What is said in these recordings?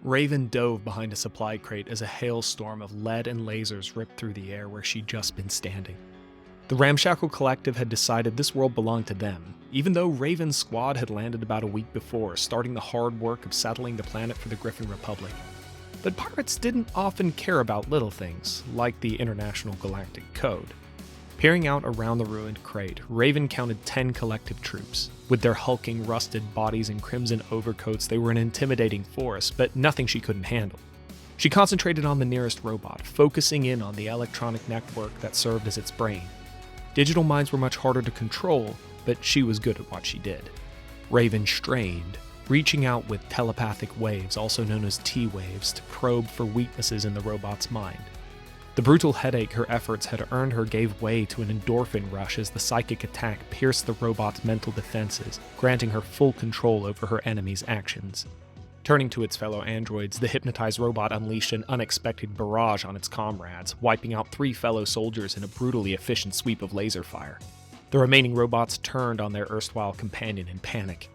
Raven dove behind a supply crate as a hailstorm of lead and lasers ripped through the air where she'd just been standing. The Ramshackle Collective had decided this world belonged to them, even though Raven's squad had landed about a week before, starting the hard work of settling the planet for the Griffin Republic. But pirates didn't often care about little things, like the International Galactic Code. Peering out around the ruined crate, Raven counted 10 collective troops. With their hulking, rusted bodies and crimson overcoats, they were an intimidating force, but nothing she couldn't handle. She concentrated on the nearest robot, focusing in on the electronic network that served as its brain. Digital minds were much harder to control, but she was good at what she did. Raven strained, reaching out with telepathic waves, also known as T-waves, to probe for weaknesses in the robot's mind. The brutal headache her efforts had earned her gave way to an endorphin rush as the psychic attack pierced the robot's mental defenses, granting her full control over her enemy's actions. Turning to its fellow androids, the hypnotized robot unleashed an unexpected barrage on its comrades, wiping out 3 fellow soldiers in a brutally efficient sweep of laser fire. The remaining robots turned on their erstwhile companion in panic.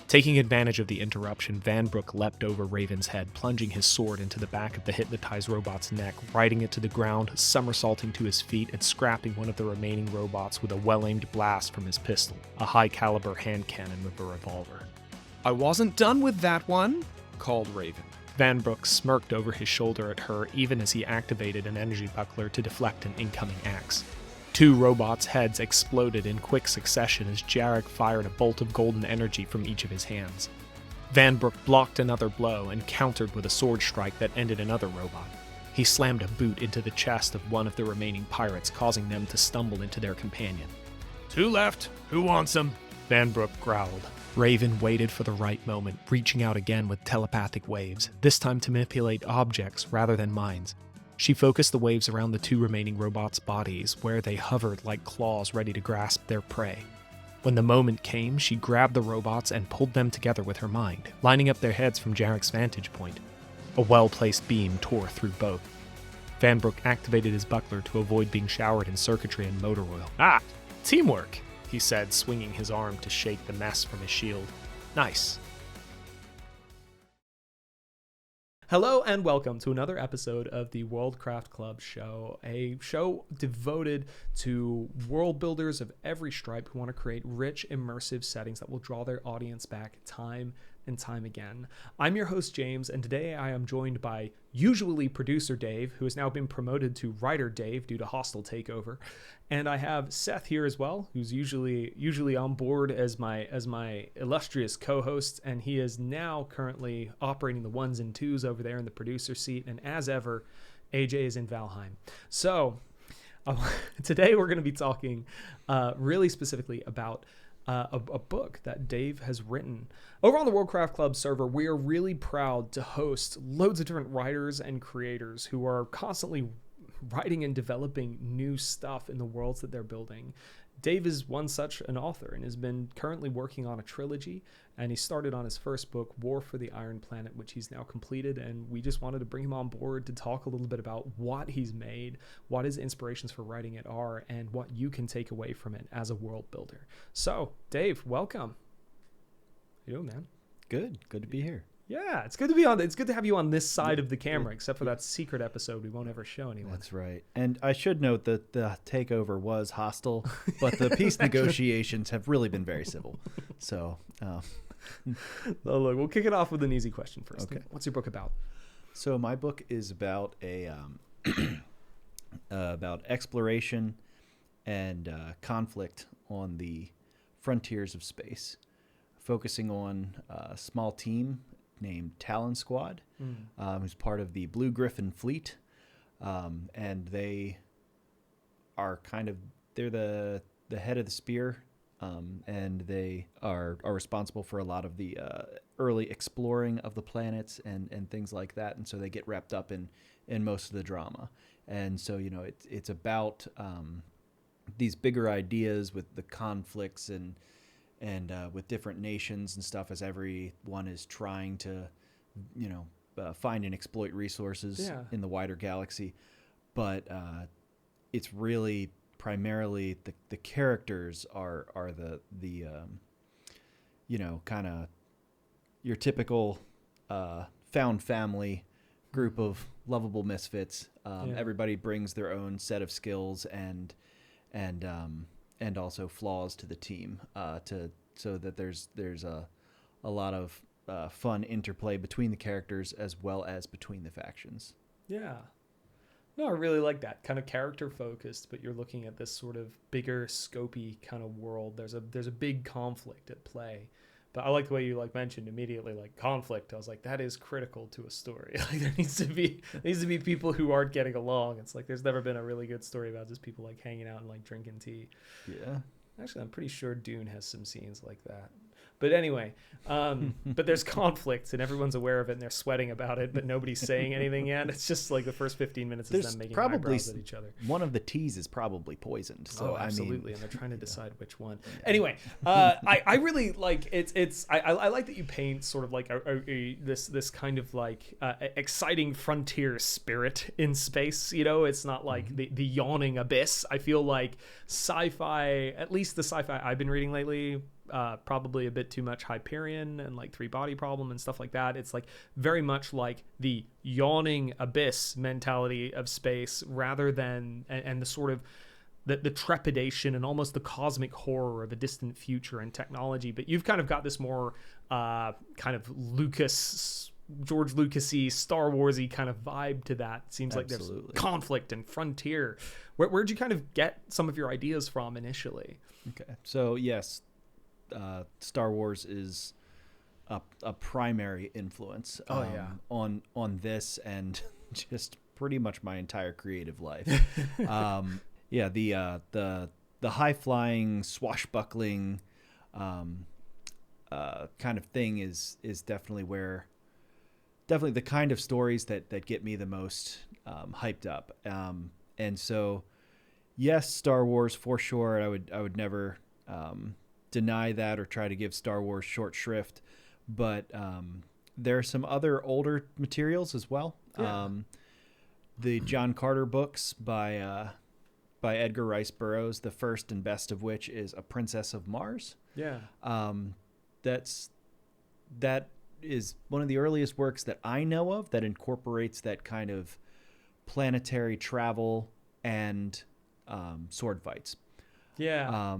Taking advantage of the interruption, Vanbrook leapt over Raven's head, plunging his sword into the back of the hypnotized robot's neck, riding it to the ground, somersaulting to his feet, and scrapping one of the remaining robots with a well-aimed blast from his pistol, a high-caliber hand cannon with a revolver. "I wasn't done with that one," called Raven. Vanbrook smirked over his shoulder at her even as he activated an energy buckler to deflect an incoming axe. 2 robots' heads exploded in quick succession as Jarek fired a bolt of golden energy from each of his hands. Vanbrook blocked another blow and countered with a sword strike that ended another robot. He slammed a boot into the chest of one of the remaining pirates, causing them to stumble into their companion. "2 left. Who wants them?" Vanbrook growled. Raven waited for the right moment, reaching out again with telepathic waves, this time to manipulate objects rather than minds. She focused the waves around the 2 remaining robots' bodies, where they hovered like claws ready to grasp their prey. When the moment came, she grabbed the robots and pulled them together with her mind, lining up their heads from Jarek's vantage point. A well-placed beam tore through both. Vanbrook activated his buckler to avoid being showered in circuitry and motor oil. "Ah, teamwork," he said, swinging his arm to shake the mess from his shield. "Nice." Hello and welcome to another episode of the Worldcraft Club show, a show devoted to world builders of every stripe who want to create rich, immersive settings that will draw their audience back time and time again. I'm your host, James, and today I am joined by usually producer Dave, who has now been promoted to writer Dave due to hostile takeover. And I have Seth here as well, who's usually on board as my illustrious co-host, and he is now currently operating the 1s and 2s over there in the producer seat. And as ever, AJ is in Valheim. So today we're going to be talking really specifically about a book that Dave has written. Over on the Worldcraft Club server, we are really proud to host loads of different writers and creators who are constantly writing and developing new stuff in the worlds that they're building. Dave is one such an author and has been currently working on a trilogy, and he started on his first book, War for the Iron Planet, which he's now completed, and we just wanted to bring him on board to talk a little bit about what he's made, what his inspirations for writing it are, and what you can take away from it as a world builder. So, Dave, welcome. How you doing, man? Good to be here. Yeah, it's good to have you on this side of the camera, except for that secret episode we won't ever show anyone. That's right. And I should note that the takeover was hostile, but the peace negotiations have really been very civil. So, look, we'll kick it off with an easy question first. Okay. What's your book about? So my book is about about exploration and conflict on the frontiers of space, focusing on a small team named Talon Squad, who's part of the Blue Griffin fleet, and they are they're the head of the spear, and they are responsible for a lot of the early exploring of the planets and things like that, and so they get wrapped up in most of the drama. And so it's about these bigger ideas with the conflicts and with different nations and stuff, as everyone is trying to, find and exploit resources in the wider galaxy. But it's really primarily the characters are the kind of your typical found family group of lovable misfits. Everybody brings their own set of skills and also flaws to the team, so that there's a lot of fun interplay between the characters as well as between the factions. Yeah. No, I really like that kind of character focused, but you're looking at this sort of bigger scopy kind of world. There's a big conflict at play. But I like the way you mentioned immediately, conflict. I was like, that is critical to a story. There needs to be people who aren't getting along. It's there's never been a really good story about just people hanging out and drinking tea. Yeah. Actually, I'm pretty sure Dune has some scenes like that. But anyway, but there's conflicts and everyone's aware of it and they're sweating about it, but nobody's saying anything yet. It's just the first 15 minutes is them making eyebrows at each other. One of the teas is probably poisoned. So absolutely. And they're trying to decide which one. Anyway, I really like I like that you paint sort of this kind of exciting frontier spirit in space. It's not the yawning abyss. I feel like sci-fi, at least the sci-fi I've been reading lately, probably a bit too much Hyperion and Three Body Problem and stuff like that. It's very much the yawning abyss mentality of space rather than and the sort of the trepidation and almost the cosmic horror of a distant future and technology. But you've kind of got this more kind of George Lucas-y, Star Wars-y kind of vibe to that. It seems like there's conflict and frontier. Where'd you kind of get some of your ideas from initially? Okay, so yes, Star Wars is a primary influence on this and just pretty much my entire creative life. The high flying, swashbuckling kind of thing is definitely the kind of stories that get me the most hyped up. And so yes, Star Wars for sure. I would never deny that or try to give Star Wars short shrift, but there are some other older materials as well. Yeah. The John Carter books by Edgar Rice Burroughs, the first and best of which is A Princess of Mars. Yeah. That is one of the earliest works that I know of that incorporates that kind of planetary travel and sword fights. Yeah.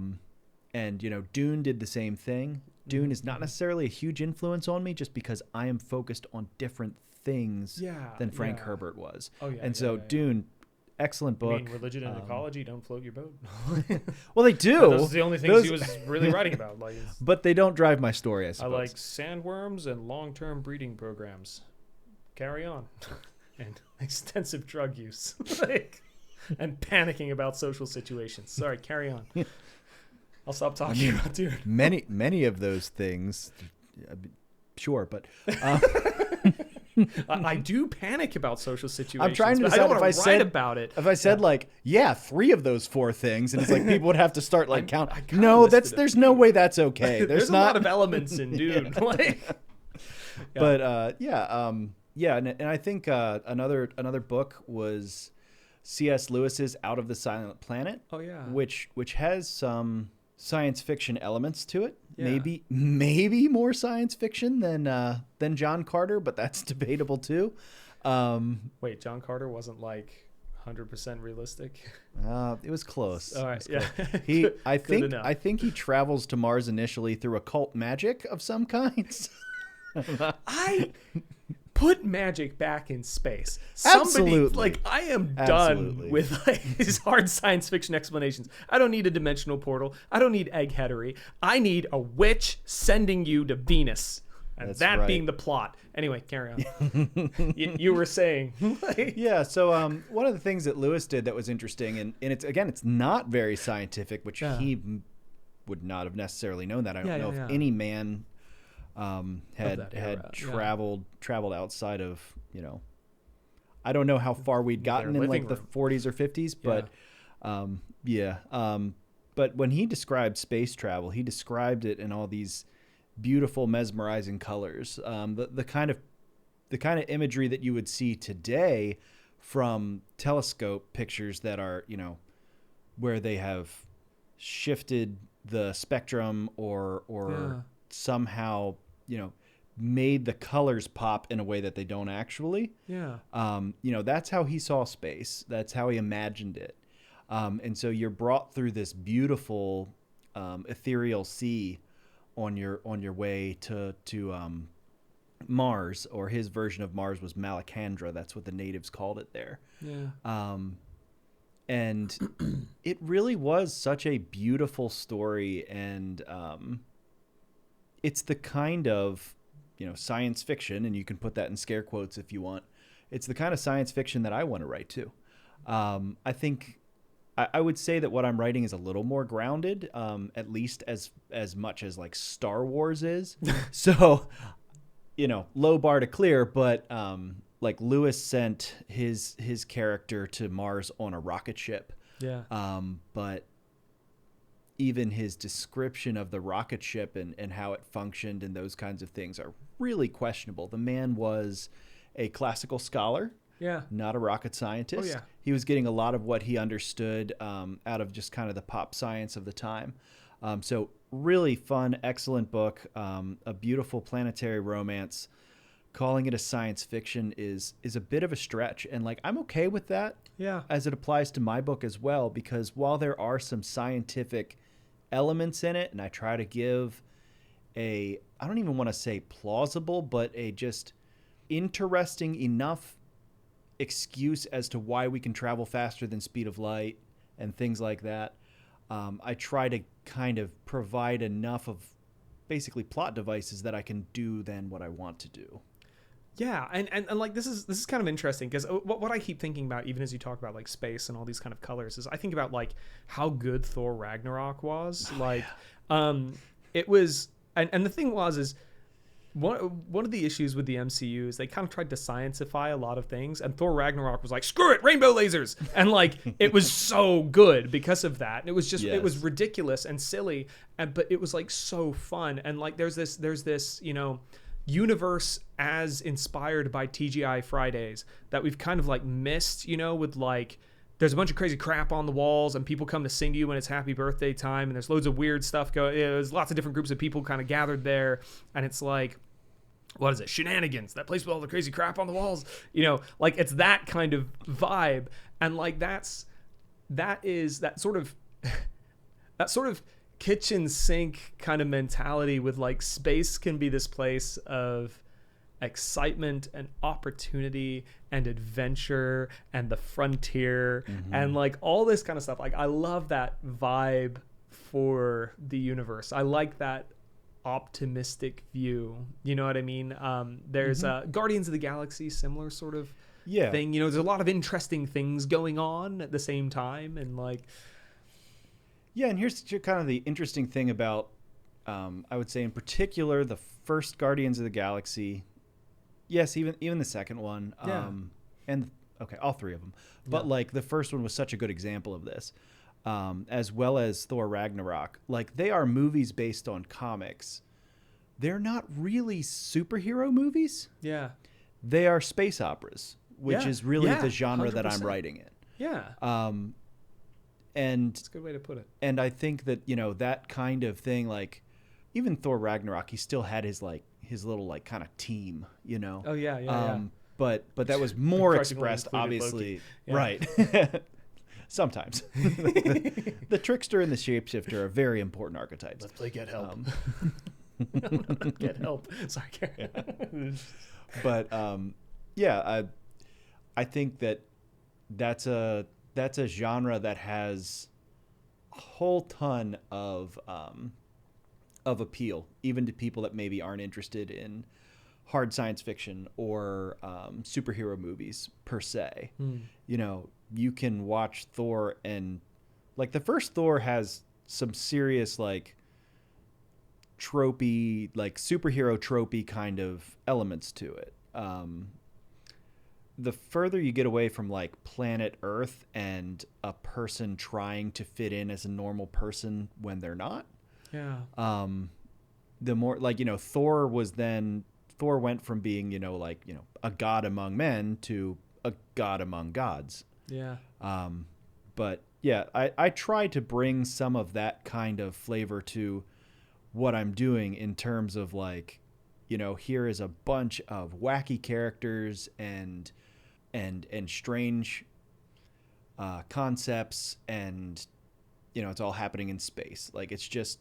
And, Dune did the same thing. Dune is not necessarily a huge influence on me just because I am focused on different things than Frank Herbert was. Oh, yeah. And so Dune, excellent book. You mean religion and ecology don't float your boat? Well, they do. Those are the only things he was really writing about. But they don't drive my story, I suppose. I like sandworms and long-term breeding programs. Carry on. And extensive drug use. And panicking about social situations. Sorry, carry on. I'll stop talking about Dune. Many of those things, sure, but I do panic about social situations. I'm trying to decide I don't want if to I write said about it. If I said 3 of those 4 things, and it's people would have to start count. I No, there's no way that's okay. There's not a lot of elements in Dune. But and I think another book was C.S. Lewis's Out of the Silent Planet. Oh yeah, which has some science fiction elements to it. Yeah. Maybe more science fiction than John Carter, but that's debatable too. Wait, John Carter wasn't 100% realistic? It was close. All right, yeah. I think he travels to Mars initially through occult magic of some kind. I put magic back in space. Somebody, Absolutely. I am done with these hard science fiction explanations. I don't need a dimensional portal. I don't need eggheadery. I need a witch sending you to Venus. And That's that right. being the plot. Anyway, carry on. you were saying. Yeah, so one of the things that Lewis did that was interesting, and it's not very scientific, which he would not have necessarily known that. I don't know if any man had traveled outside of, I don't know how far we'd gotten in the 40s or 50s, but but when he described space travel, he described it in all these beautiful, mesmerizing colors. The kind of imagery that you would see today from telescope pictures that are, where they have shifted the spectrum or somehow, made the colors pop in a way that they don't actually. Yeah. That's how he saw space. That's how he imagined it. And so you're brought through this beautiful ethereal sea on your way to Mars, or his version of Mars was Malacandra. That's what the natives called it there. Yeah. And it really was such a beautiful story, and it's the kind of science fiction, and you can put that in scare quotes if you want. It's the kind of science fiction that I want to write too. I think I would say that what I'm writing is a little more grounded, at least as much as like Star Wars is. So, low bar to clear, but like Lewis sent his character to Mars on a rocket ship. Yeah. But even his description of the rocket ship and how it functioned and those kinds of things are really questionable. The man was a classical scholar. Yeah. Not a rocket scientist. Oh, yeah. He was getting a lot of what he understood out of just kind of the pop science of the time. So really fun, excellent book, a beautiful planetary romance. Calling it a science fiction is a bit of a stretch. And like, I'm okay with that. Yeah. As it applies to my book as well, because while there are some scientific elements in it, and I try to give I don't even want to say plausible, but a just interesting enough excuse as to why we can travel faster than speed of light and things like that. I try to kind of provide enough of basically plot devices that I can do then what I want to do. Yeah, and like this is kind of interesting, because what I keep thinking about, even as you talk about like space and all these kind of colors, is I think about like how good Thor Ragnarok was. It was, and the thing is one of the issues with the MCU is they kind of tried to science-ify a lot of things, and Thor Ragnarok was like, screw it, rainbow lasers, and like it was so good because of that. And it was just It was ridiculous and silly, but it was like so fun. And like there's this universe as inspired by TGI Fridays that we've kind of like missed, with like there's a bunch of crazy crap on the walls and people come to sing to you when it's happy birthday time, and there's loads of weird stuff going. There's lots of different groups of people kind of gathered there, and it's like, what is it? Shenanigans, that place with all the crazy crap on the walls, like it's that kind of vibe. And like that sort of kitchen sink kind of mentality with like space can be this place of excitement and opportunity and adventure and the frontier and like all this kind of stuff. Like I love that vibe for the universe. I like that optimistic view. You know what I mean? There's Guardians of the Galaxy, similar sort of thing. There's a lot of interesting things going on at the same time, and like and here's kind of the interesting thing about I would say in particular the first Guardians of the Galaxy. Yes, even the second one. And okay, all three of them. But like the first one was such a good example of this. As well as Thor Ragnarok. Like they are movies based on comics. They're not really superhero movies. Yeah. They are space operas, which is really the genre 100%. that I'm writing in. Yeah. And that's a good way to put it. And I think that, that kind of thing, like even Thor Ragnarok, he still had his little like kind of team, Oh yeah. But that was more expressed, obviously. Right. Sometimes. The trickster and the shapeshifter are very important archetypes. Let's play Get Help. No, Get Help. Sorry, Karen. But I think that's a genre that has a whole ton of appeal, even to people that maybe aren't interested in hard science fiction or superhero movies per se. You can watch Thor, and like the first Thor has some serious like tropey, like superhero tropey kind of elements to it. The further you get away from like planet Earth and a person trying to fit in as a normal person when they're not, the more like, Thor went from being, a god among men to a god among gods. Yeah. But yeah, I try to bring some of that kind of flavor to what I'm doing in terms of like, here is a bunch of wacky characters and strange concepts, and it's all happening in space. Like it's just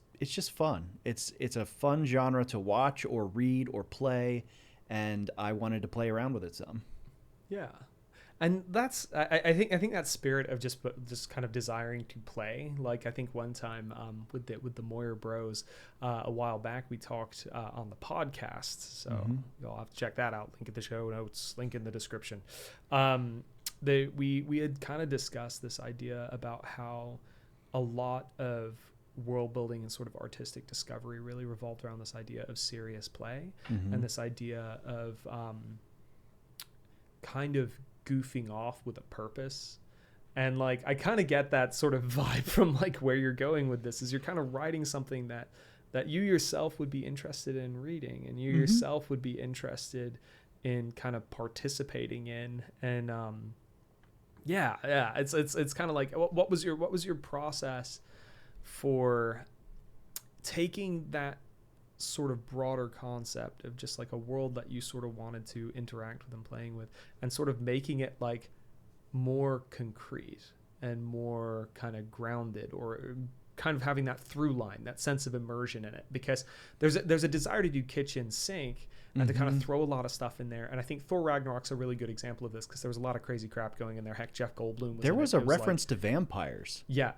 fun. It's a fun genre to watch or read or play, and I wanted to play around with it some. Yeah. And that's I think that spirit of just kind of desiring to play. Like I think one time with the Moyer Bros a while back, we talked on the podcast. So you'll have to check that out. Link in the show notes. Link in the description. We had kind of discussed this idea about how a lot of world building and sort of artistic discovery really revolved around this idea of serious play and this idea of kind of goofing off with a purpose. And like I kind of get that sort of vibe from like where you're going with this, is you're kind of writing something that you yourself would be interested in reading, and you yourself would be interested in kind of participating in. And it's kind of like what was your process for taking that sort of broader concept of just like a world that you sort of wanted to interact with and playing with, and sort of making it like more concrete and more kind of grounded, or kind of having that through line, that sense of immersion in it? Because there's a desire to do kitchen sink and to kind of throw a lot of stuff in there. And I think Thor Ragnarok's a really good example of this, because there was a lot of crazy crap going in there. Heck, Jeff Goldblum was there in was it. A reference to vampires. Yeah.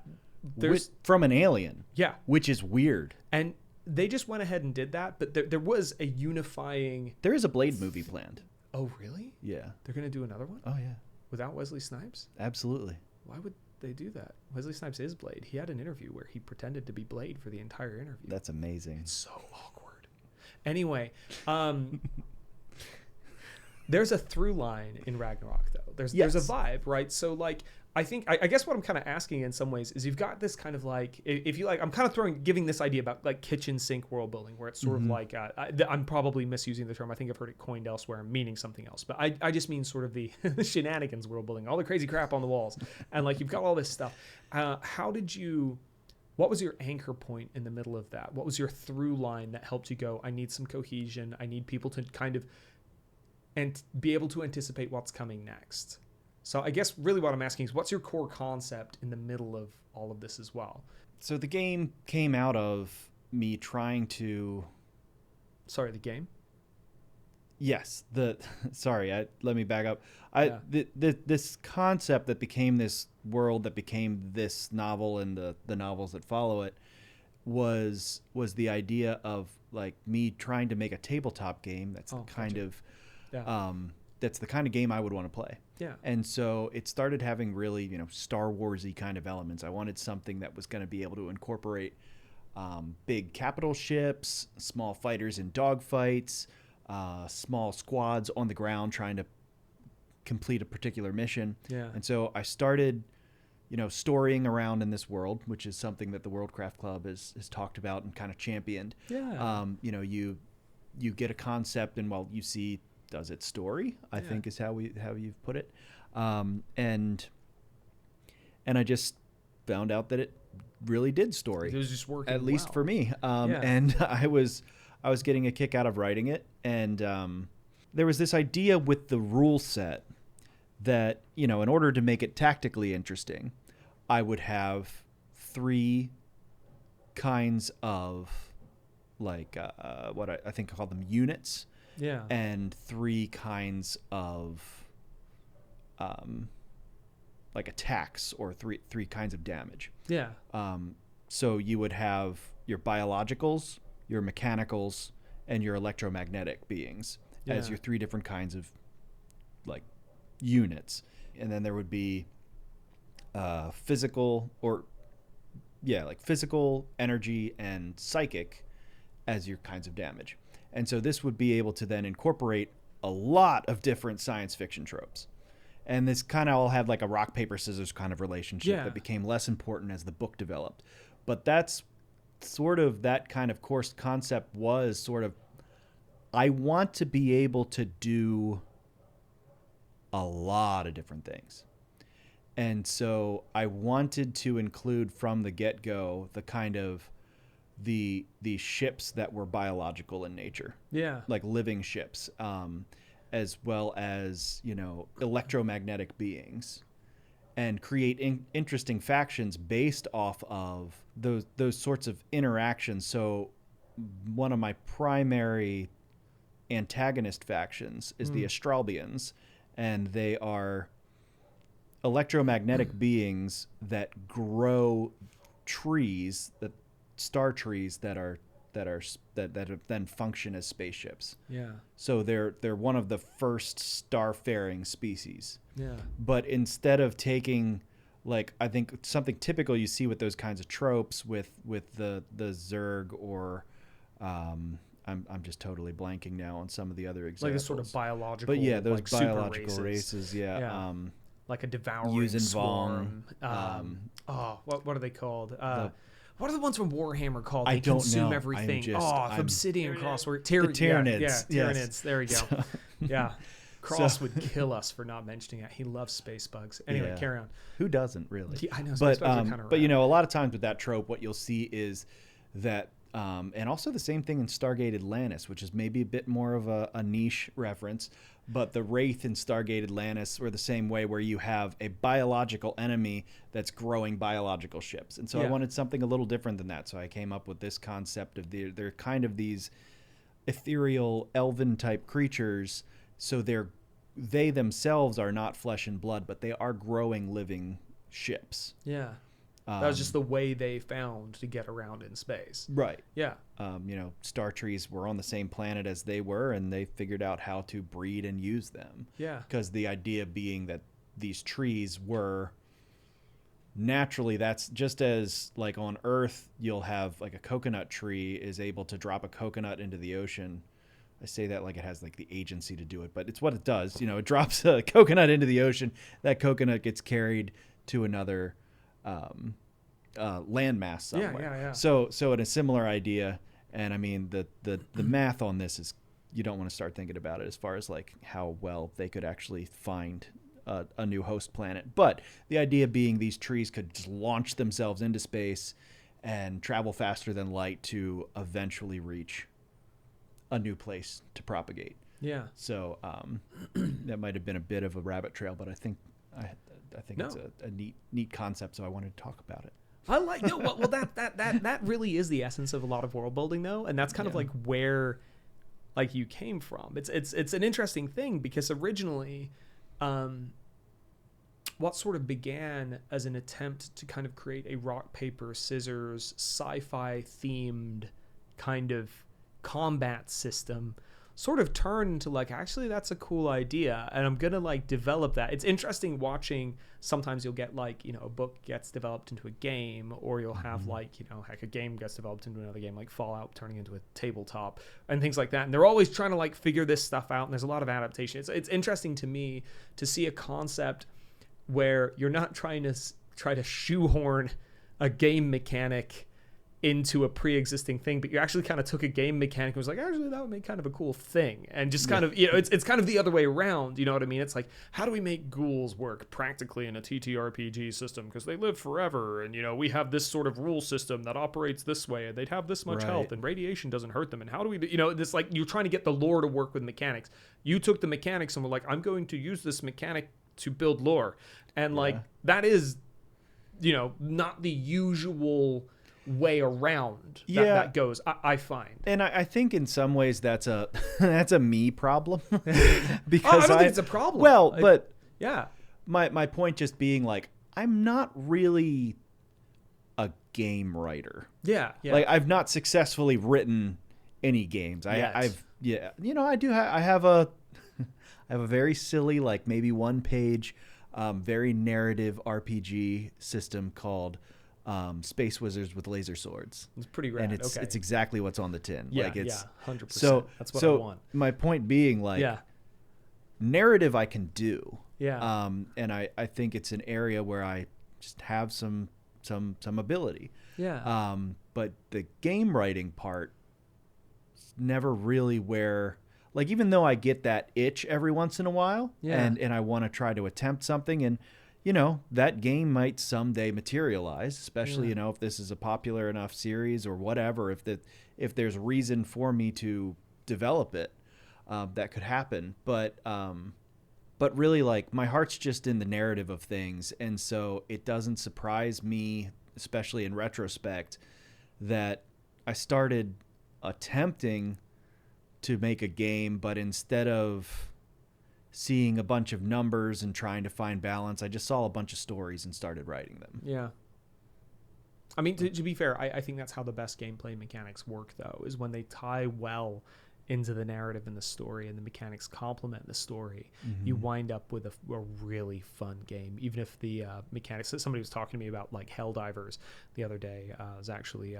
From an alien. Yeah. Which is weird. And they just went ahead and did that, but there was a unifying... There is a Blade movie planned. Oh, really? Yeah. They're going to do another one? Oh, yeah. Without Wesley Snipes? Absolutely. Why would they do that? Wesley Snipes is Blade. He had an interview where he pretended to be Blade for the entire interview. That's amazing. It's so awkward. Anyway, there's a through line in Ragnarok, though. There's a vibe, right? So, like, I guess what I'm kind of asking in some ways is, you've got this kind of like, if you like, I'm kind of giving this idea about like kitchen sink world building, where it's sort of like, I'm probably misusing the term. I think I've heard it coined elsewhere meaning something else, but I just mean sort of the shenanigans world building, all the crazy crap on the walls. And like, you've got all this stuff. What was your anchor point in the middle of that? What was your through line that helped you go, I need some cohesion. I need people to kind of, and be able to anticipate what's coming next. So I guess really what I'm asking is, what's your core concept in the middle of all of this as well? So the game came out of me trying to... Sorry, the game? Yes. Let me back up. This concept that became this world, that became this novel and the novels that follow it, was the idea of like me trying to make a tabletop game that's that's the kind of game I would want to play. Yeah. And so it started having really, Star Wars-y kind of elements. I wanted something that was going to be able to incorporate big capital ships, small fighters in dogfights, small squads on the ground trying to complete a particular mission. Yeah. And so I started, storying around in this world, which is something that the Worldcraft Club has talked about and kind of championed. Yeah. You get a concept, and you see, does it story, I think is how you've put it. And I just found out that it really did story. It was just working, at least for me. And I was getting a kick out of writing it. And there was this idea with the rule set that, in order to make it tactically interesting, I would have 3 kinds of like what I think I call them units. Yeah. And 3 kinds of like attacks, or three kinds of damage. Yeah. So you would have your biologicals, your mechanicals, and your electromagnetic beings as your 3 different kinds of like units. And then there would be physical, energy, and psychic as your kinds of damage. And so this would be able to then incorporate a lot of different science fiction tropes. And this kind of all had like a rock, paper, scissors kind of relationship that became less important as the book developed. But that's sort of that kind of core concept was sort of, I want to be able to do a lot of different things. And so I wanted to include from the get-go the kind of the ships that were biological in nature, Yeah. like living ships, as well as, you know, electromagnetic beings, and create interesting factions based off of those sorts of interactions. So one of my primary antagonist factions is the Astralbians, and they are electromagnetic beings that grow trees, that star trees that then function as spaceships. Yeah. So they're one of the first starfaring species. Yeah. But instead of taking, like, I think something typical you see with those kinds of tropes with the Zerg, or I'm just totally blanking now on some of the other examples. Like this sort of biological, but yeah, those like super biological races, yeah. Yeah. Like a devouring Yuuzhan swarm. Vong, What are they called? What are the ones from Warhammer called? I They don't consume know. everything. I'm Obsidian Tyranid. Crossword. The Tyranids. Yeah, Yes. Tyranids. There we go. So- Yeah. Cross would kill us for not mentioning it. He loves space bugs. Anyway, Yeah. carry on. Who doesn't really? Yeah, I know. Space But bugs are kind of but you know, a lot of times with that trope, what you'll see is that, and also the same thing in Stargate Atlantis, which is maybe a bit more of a niche reference, but the Wraith in Stargate Atlantis were the same way, where you have a biological enemy that's growing biological ships. And so I Yeah. wanted something a little different than that. So I came up with this concept of they're kind of these ethereal elven type creatures. So they themselves are not flesh and blood, but they are growing living ships. Yeah. That was just the way they found to get around in space. Right. Yeah. You know, star trees were on the same planet as they were, and they figured out how to breed and use them. Yeah. Because the idea being that these trees were naturally, that's just as like on Earth, you'll have like a coconut tree is able to drop a coconut into the ocean. I say that like it has like the agency to do it, but it's what it does. You know, it drops a coconut into the ocean. That coconut gets carried to another landmass somewhere. Yeah. So in a similar idea, and I mean the math on this is, you don't want to start thinking about it as far as like how well they could actually find a new host planet. But the idea being these trees could just launch themselves into space and travel faster than light to eventually reach a new place to propagate. Yeah. So that might have been a bit of a rabbit trail, but I think No. it's a neat concept, so I wanted to talk about it. I like well that really is the essence of a lot of world building, though, and that's kind of like where like you came from. It's an interesting thing, because originally what sort of began as an attempt to kind of create a rock paper scissors sci-fi themed kind of combat system sort of turned into like, actually that's a cool idea, and I'm gonna like develop that. It's interesting watching. Sometimes you'll get like, you know, a book gets developed into a game, or you'll have like, you know, heck, a game gets developed into another game, like Fallout turning into a tabletop and things like that, and they're always trying to like figure this stuff out, and there's a lot of adaptation. It's interesting to me to see a concept where you're not trying to shoehorn a game mechanic into a pre-existing thing, but you actually kind of took a game mechanic and was like, actually that would make kind of a cool thing, and just kind of, you know, it's kind of the other way around, you know what I mean? It's like, how do we make ghouls work practically in a TTRPG system, because they live forever, and you know, we have this sort of rule system that operates this way, and they'd have this much health, and radiation doesn't hurt them, and how do we do, you know, this, like, you're trying to get the lore to work with mechanics. You took the mechanics and were like, I'm going to use this mechanic to build lore, and like that is, you know, not the usual way around that goes, I find. And I think in some ways that's a that's a me problem. I Because don't think it's a problem. Well, but yeah, my point just being like, I'm not really a game writer. Yeah. Like, I've not successfully written any games. I've you know, I have a I have a very silly, like maybe 1 page, very narrative RPG system called Space Wizards with Laser Swords. It's pretty rad. And it's exactly what's on the tin. Yeah, like it's 100%. So that's what I want. My point being, like, narrative I can do. Yeah. And I think it's an area where I just have some ability. Yeah. But the game writing part is never really where, like, even though I get that itch every once in a while, and I want to try to attempt something, and you know, that game might someday materialize, especially, Yeah. you know, if this is a popular enough series or whatever, if there's reason for me to develop it, that could happen. But really, like, my heart's just in the narrative of things. And so it doesn't surprise me, especially in retrospect, that I started attempting to make a game, but instead of seeing a bunch of numbers and trying to find balance, I just saw a bunch of stories and started writing them. Yeah. I mean, to be fair, I think that's how the best gameplay mechanics work, though, is when they tie well into the narrative and the story, and the mechanics complement the story. Mm-hmm. You wind up with a really fun game, even if the mechanics. Somebody was talking to me about like Helldivers the other day. It was actually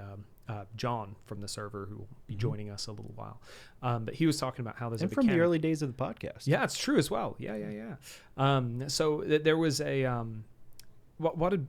John from the server, who will be joining us a little while. But he was talking about how there's and a from mechanic. the early days of the podcast. Yeah, it's true as well. Yeah. So there was a what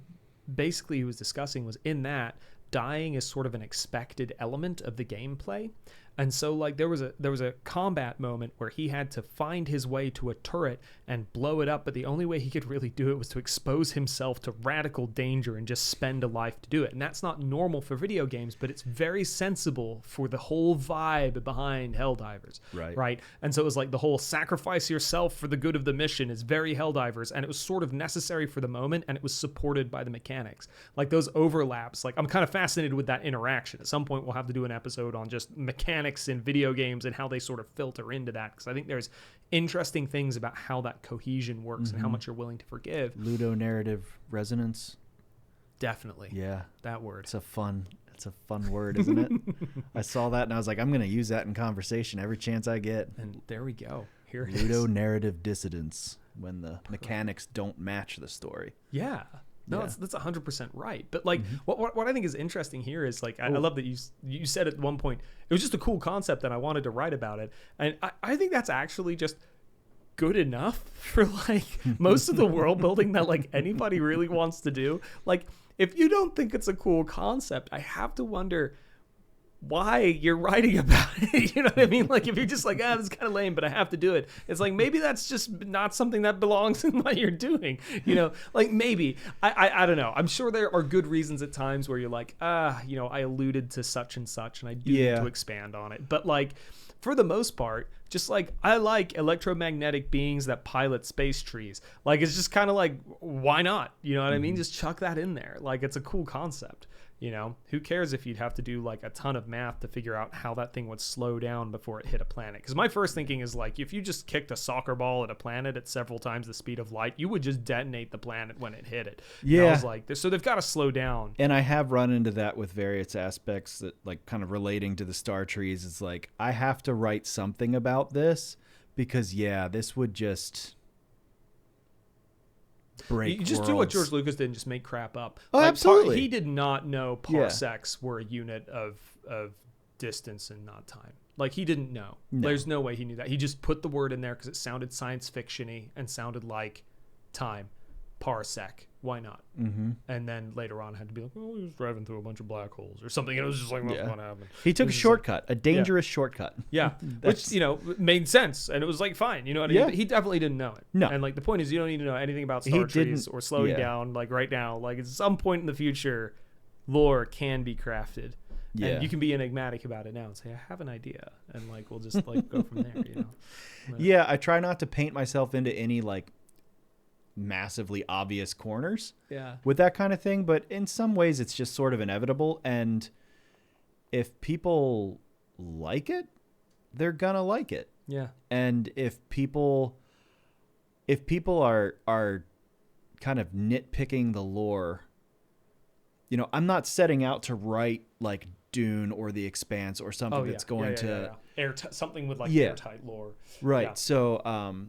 basically he was discussing was, in that, dying is sort of an expected element of the gameplay. And so, like, there was a combat moment where he had to find his way to a turret and blow it up, but the only way he could really do it was to expose himself to radical danger and just spend a life to do it. And that's not normal for video games, but it's very sensible for the whole vibe behind Helldivers. Right? And so it was like the whole sacrifice yourself for the good of the mission is very Helldivers, and it was sort of necessary for the moment, and it was supported by the mechanics. Like, those overlaps, like, I'm kind of fascinated with that interaction. At some point, we'll have to do an episode on just mechanics in video games and how they sort of filter into that, because I think there's interesting things about how that cohesion works and how much you're willing to forgive. Ludonarrative resonance. Definitely. Yeah. That word. It's a fun word, isn't it? I saw that and I was like, I'm going to use that in conversation every chance I get. And there we go. Here it is. Ludonarrative dissonance, when the mechanics don't match the story. Yeah. No, Yeah. that's 100% right. But like, what I think is interesting here is, like, I love that you said at one point, it was just a cool concept and I wanted to write about it. And I think that's actually just good enough for, like, most of the world building that, like, anybody really wants to do. Like, if you don't think it's a cool concept, I have to wonder why you're writing about it. You know what I mean? Like, if you're just like, this is kind of lame, but I have to do it. It's like, maybe that's just not something that belongs in what you're doing. You know, like, maybe, I don't know. I'm sure there are good reasons at times where you're like, you know, I alluded to such and such and I do need to expand on it. But, like, for the most part, just like, I like electromagnetic beings that pilot space trees. Like, it's just kind of like, why not? You know what I mean? Just chuck that in there. Like, it's a cool concept. You know, who cares if you'd have to do like a ton of math to figure out how that thing would slow down before it hit a planet? Because my first thinking is, like, if you just kicked a soccer ball at a planet at several times the speed of light, you would just detonate the planet when it hit it. Yeah. And I was like, so they've got to slow down. And I have run into that with various aspects that, like, kind of relating to the star trees. It's like, I have to write something about this because, this would just break You just worlds. do what George Lucas did and just make crap up. Oh, Like, absolutely. He did not know parsecs were a unit of distance and not time. Like, he didn't know. No. There's no way he knew that. He just put the word in there because it sounded science fiction-y and sounded like time. Parsec. Why not? Mm-hmm. And then later on had to be like, well, he was driving through a bunch of black holes or something. And it was just like, what's going to happen? He took a It was shortcut, a dangerous shortcut. Yeah, which, you know, made sense. And it was like, fine. You know what I mean? But he definitely didn't know it. No. And, like, the point is, you don't need to know anything about star trees or slowing down, like, right now. Like, at some point in the future, lore can be crafted. Yeah. And you can be enigmatic about it now and say, I have an idea. And, like, we'll just, like, go from there, you know? But, Yeah, I try not to paint myself into any, like, massively obvious corners with that kind of thing, but in some ways it's just sort of inevitable, and if people like it, they're gonna like it. And if people are kind of nitpicking the lore, you know, I'm not setting out to write like Dune or The Expanse or something that's going to something with like airtight lore, right? So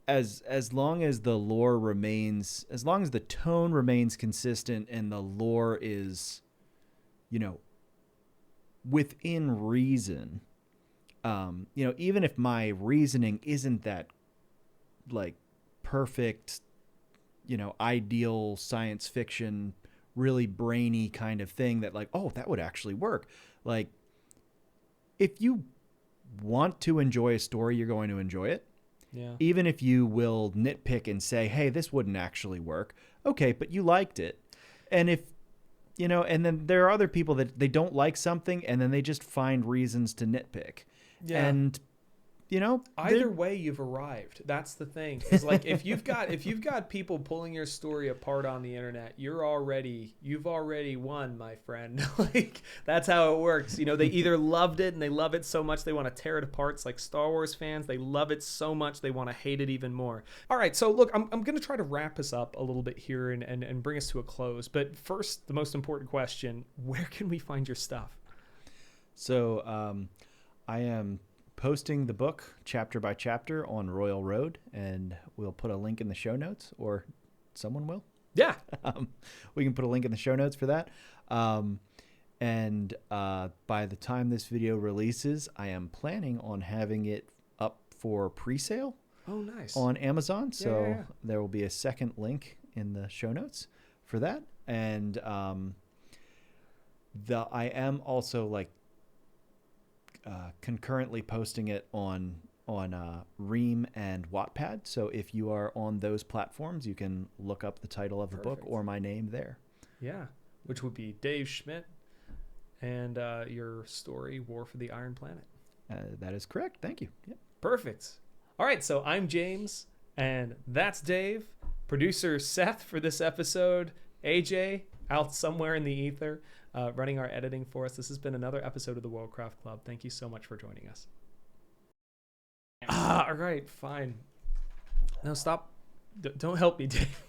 as long as the lore remains, as long as the tone remains consistent and the lore is, you know, within reason, you know, even if my reasoning isn't that like perfect, you know, ideal science fiction, really brainy kind of thing that like, oh, that would actually work. Like, if you want to enjoy a story, you're going to enjoy it. Yeah. Even if you will nitpick and say, hey, this wouldn't actually work. Okay, but you liked it. And if, and then there are other people that they don't like something and then they just find reasons to nitpick. Yeah. And, either way, you've arrived. That's the thing. It's like if you've got people pulling your story apart on the internet, you've already won, my friend. Like that's how it works. They either loved it and they love it so much they want to tear it apart. It's like Star Wars fans, they love it so much they want to hate it even more. All right, so look, I'm going to try to wrap us up a little bit here and bring us to a close. But first, the most important question: where can we find your stuff? So I am posting the book chapter by chapter on Royal Road, and we'll put a link in the show notes, or someone will. Yeah. We can put a link in the show notes for that. And by the time this video releases, I am planning on having it up for pre-sale. Oh, nice. On Amazon. So yeah. There will be a second link in the show notes for that. And I am also concurrently posting it on Ream and Wattpad. So if you are on those platforms, you can look up the title of the book or my name there. Yeah, which would be Dave Schmidt, and your story, War for the Iron Planet. That is correct. Thank you. Yep. Perfect. All right, so I'm James, and that's Dave. Producer Seth for this episode. AJ out somewhere in the ether. Running our editing for us. This has been another episode of the Worldcraft Club. Thank you so much for joining us. All right, fine. No, stop. Don't help me, Dave.